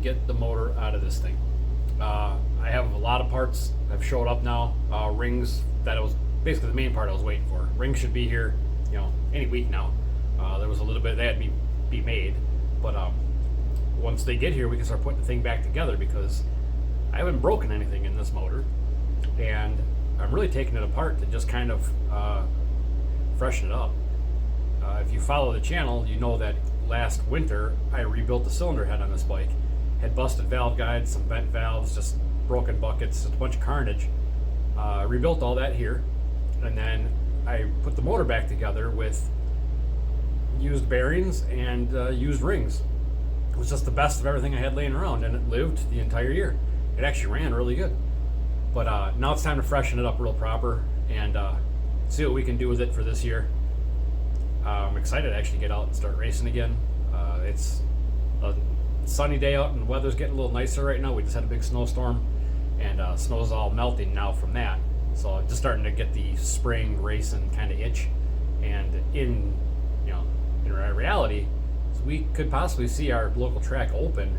get the motor out of this thing. I have a lot of parts have showed up now. Rings that was basically the main part I was waiting for. Rings should be here, any week now. There was a little bit that had to be made, but once they get here, we can start putting the thing back together because I haven't broken anything in this motor, and I'm really taking it apart to just kind of freshen it up. If you follow the channel, you know that last winter I rebuilt the cylinder head on this bike. Had busted valve guides, some bent valves, just broken buckets, just a bunch of carnage. Rebuilt all that here, and then I put the motor back together with used bearings and used rings. It was just the best of everything I had laying around, and it lived the entire year. It actually ran really good. But now it's time to freshen it up real proper and see what we can do with it for this year. I'm excited to actually get out and start racing again. It's a sunny day out and the weather's getting a little nicer right now. We just had a big snowstorm, and snow's all melting now from that. So just starting to get the spring racing kind of itch. And in reality, we could possibly see our local track open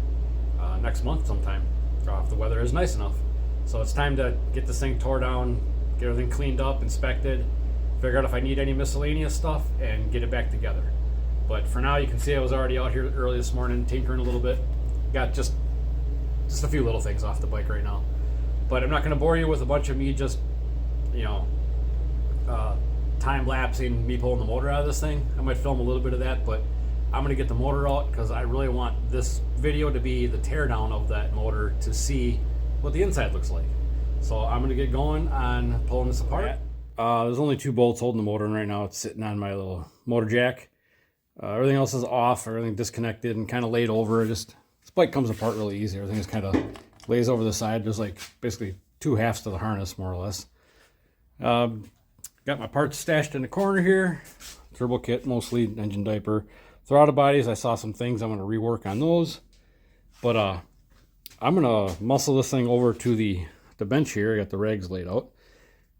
next month sometime if the weather is nice enough. So it's time to get this thing tore down, get everything cleaned up, inspected, figure out if I need any miscellaneous stuff, and get it back together. But for now, you can see I was already out here early this morning tinkering a little bit. Got just a few little things off the bike right now. But I'm not going to bore you with a bunch of me just, time-lapsing me pulling the motor out of this thing. I might film a little bit of that, but I'm going to get the motor out because I really want this video to be the teardown of that motor to see what the inside looks like. So I'm going to get going on pulling this apart. There's only 2 bolts holding the motor in right now. It's sitting on my little motor jack. Everything else is off, everything disconnected and kind of laid over. This bike comes apart really easy. Everything just kind of lays over the side. There's like basically 2 halves to the harness, more or less. Got my parts stashed in the corner here. Turbo kit, mostly engine diaper. Throttle bodies, I saw some things I'm going to rework on those. But I'm going to muscle this thing over to the bench here. I got the rags laid out.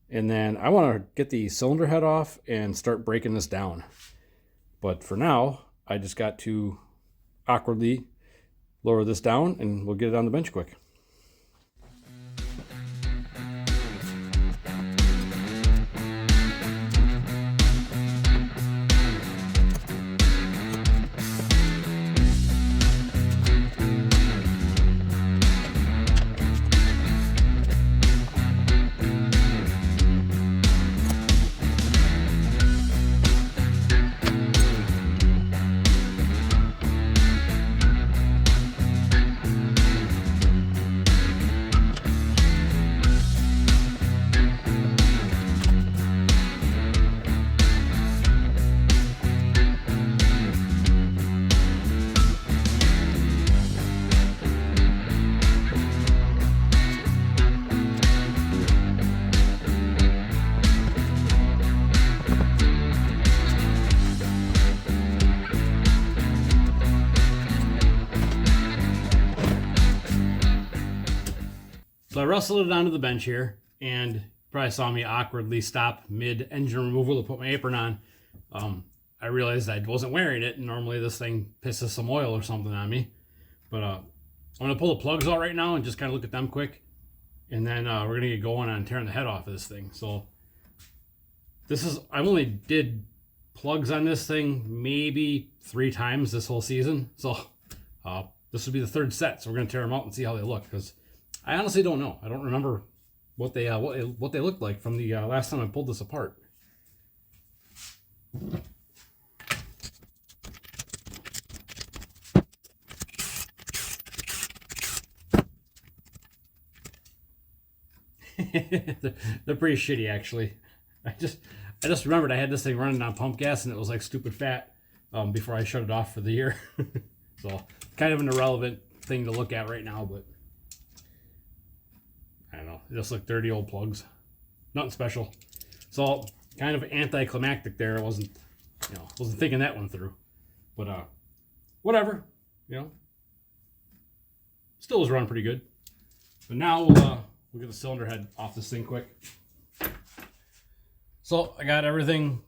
And then I want to get the cylinder head off and start breaking this down. But for now, I just got to awkwardly lower this down and we'll get it on the bench quick. So I wrestled it onto the bench here, and you probably saw me awkwardly stop mid-engine removal to put my apron on. I realized I wasn't wearing it, and normally this thing pisses some oil or something on me. But I'm going to pull the plugs out right now and just kind of look at them quick. And then we're going to get going on tearing the head off of this thing. So I only did plugs on this thing maybe 3 times this whole season. So this would be the 3rd set. So we're going to tear them out and see how they look, because I honestly don't know. I don't remember what they looked like from the last time I pulled this apart. They're pretty shitty, actually. I just remembered I had this thing running on pump gas and it was like stupid fat before I shut it off for the year. So kind of an irrelevant thing to look at right now, but I don't know. They just look dirty old plugs. Nothing special. So kind of anticlimactic there. I wasn't thinking that one through. But whatever. Still was running pretty good. But now we'll get the cylinder head off this thing quick. So I got everything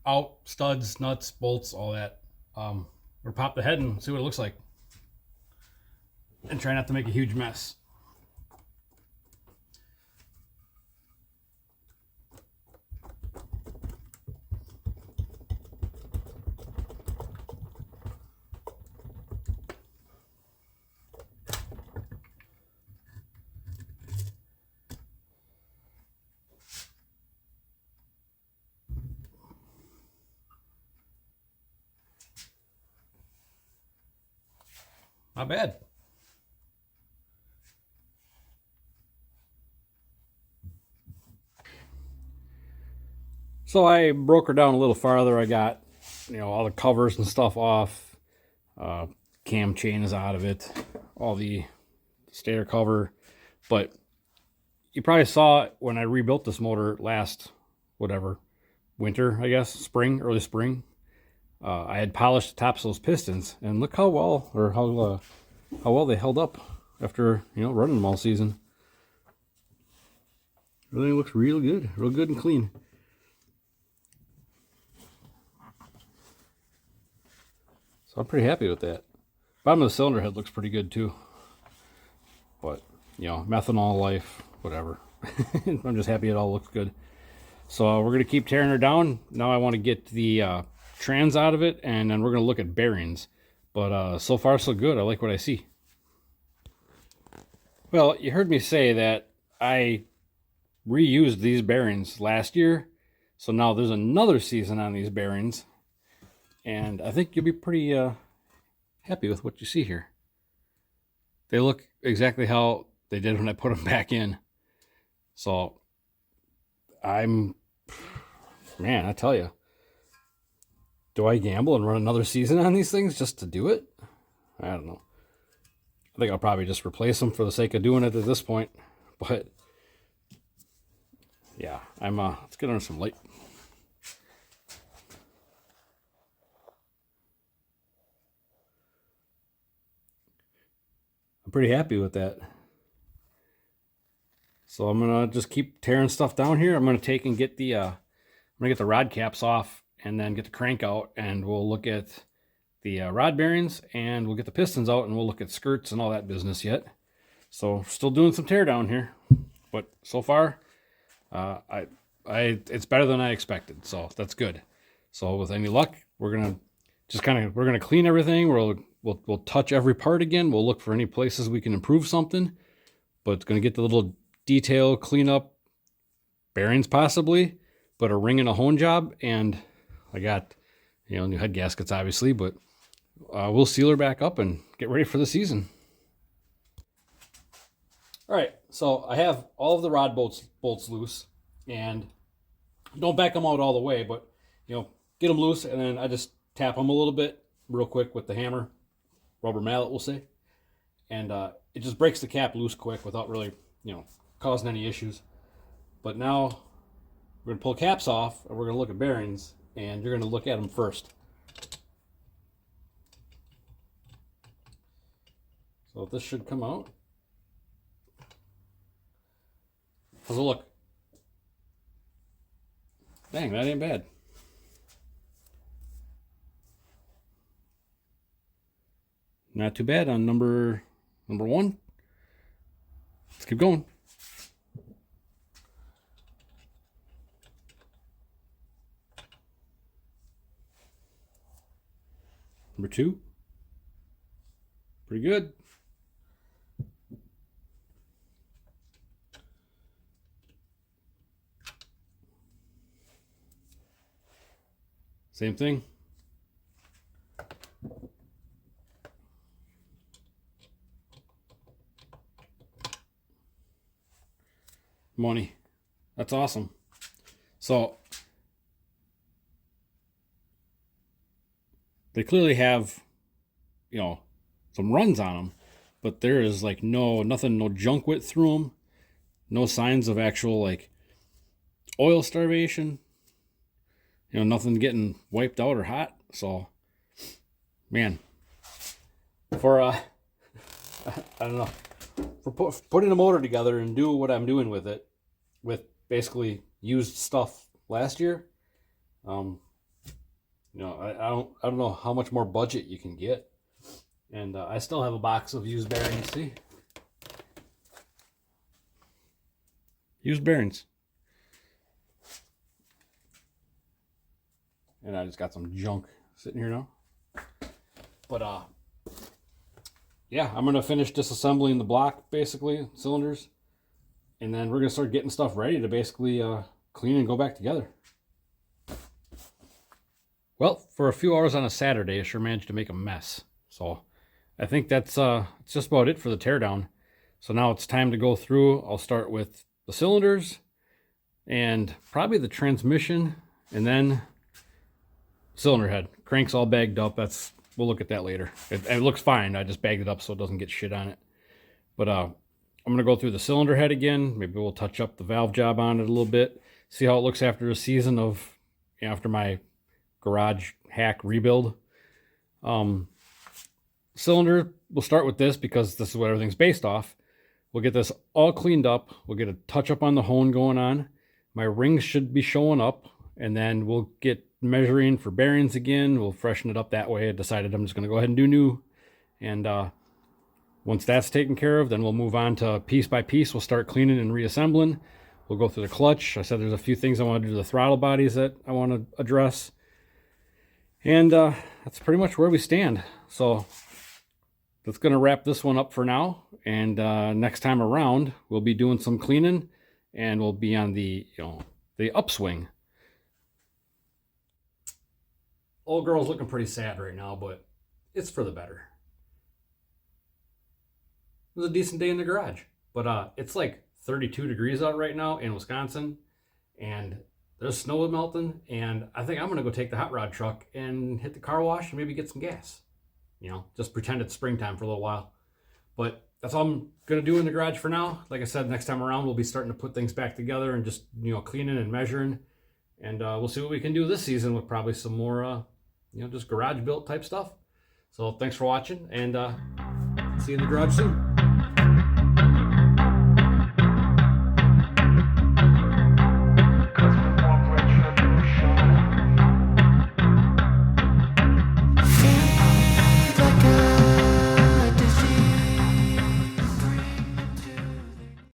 out, studs, nuts, bolts, all that. We'll pop the head and see what it looks like. and try not to make a huge mess. Not bad. So I broke her down a little farther. I got, all the covers and stuff off. Cam chain is out of it. All the stator cover. But you probably saw it when I rebuilt this motor last, winter, I guess, early spring. I had polished the tops of those pistons, and look how well they held up after running them all season. Everything looks real good and clean. So I'm pretty happy with that. Bottom of the cylinder head looks pretty good too. But methanol life, whatever. I'm just happy it all looks good. So we're gonna keep tearing her down. Now I want to get the trans out of it, and then we're gonna look at bearings. But so far so good. I like what I see. Well, you heard me say that I reused these bearings last year, so now there's another season on these bearings, and I think you'll be pretty happy with what you see here. They look exactly how they did when I put them back in. So I tell you, do I gamble and run another season on these things just to do it? I don't know. I think I'll probably just replace them for the sake of doing it at this point. But yeah, let's get under some light. I'm pretty happy with that. So I'm gonna just keep tearing stuff down here. I'm gonna take and get the rod caps off, and then get the crank out, and we'll look at the rod bearings, and we'll get the pistons out, and we'll look at skirts and all that business yet. So still doing some tear down here, but so far, it's better than I expected. So that's good. So with any luck, we're gonna clean everything. We'll touch every part again. We'll look for any places we can improve something, but it's gonna get the little detail cleanup, bearings possibly, but a ring and a hone job, and I got new head gaskets obviously, but we'll seal her back up and get ready for the season. All right, so I have all of the rod bolts loose, and don't back them out all the way, but get them loose, and then I just tap them a little bit real quick with the hammer, rubber mallet we'll say, and it just breaks the cap loose quick without really causing any issues. But now we're gonna pull caps off, and we're gonna look at bearings, and you're gonna look at them first. So this should come out. How's it look? Dang, that ain't bad. Not too bad on number one. Let's keep going. Number 2. Pretty good. Same thing. Money. That's awesome. So they clearly have, some runs on them, but there is no junk went through them, no signs of actual oil starvation, nothing getting wiped out or hot. So, man, for I don't know, for putting a motor together and do what I'm doing with it, with basically used stuff last year, I don't know how much more budget you can get. And I still have a box of used bearings, see? Used bearings. And I just got some junk sitting here now. But yeah, I'm gonna finish disassembling the block, basically, cylinders. And then we're gonna start getting stuff ready to basically clean and go back together. Well, for a few hours on a Saturday, I sure managed to make a mess. So I think that's it's just about it for the teardown. So now it's time to go through. I'll start with the cylinders and probably the transmission, and then cylinder head. Crank's all bagged up. We'll look at that later. It looks fine. I just bagged it up so it doesn't get shit on it. But I'm gonna go through the cylinder head again. Maybe we'll touch up the valve job on it a little bit. See how it looks after a season of, after my garage hack rebuild. Cylinder, we'll start with this because this is what everything's based off. We'll get this all cleaned up. We'll get a touch up on the hone going on. My rings should be showing up, and then we'll get measuring for bearings again. We'll freshen it up that way. I decided I'm just going to go ahead and do new. And once that's taken care of, then we'll move on to piece by piece. We'll start cleaning and reassembling. We'll go through the clutch. I said there's a few things I want to do to the throttle bodies that I want to address. And that's pretty much where we stand. So that's going to wrap this one up for now. And next time around, we'll be doing some cleaning, and we'll be on the upswing. Old girl's looking pretty sad right now, but it's for the better. It was a decent day in the garage, but it's like 32 degrees out right now in Wisconsin, and there's snow melting, and I think I'm gonna go take the hot rod truck and hit the car wash and maybe get some gas. Just pretend it's springtime for a little while. But that's all I'm gonna do in the garage for now. Like I said, next time around we'll be starting to put things back together and just cleaning and measuring, and we'll see what we can do this season with probably some more just garage built type stuff. So thanks for watching, and see you in the garage soon.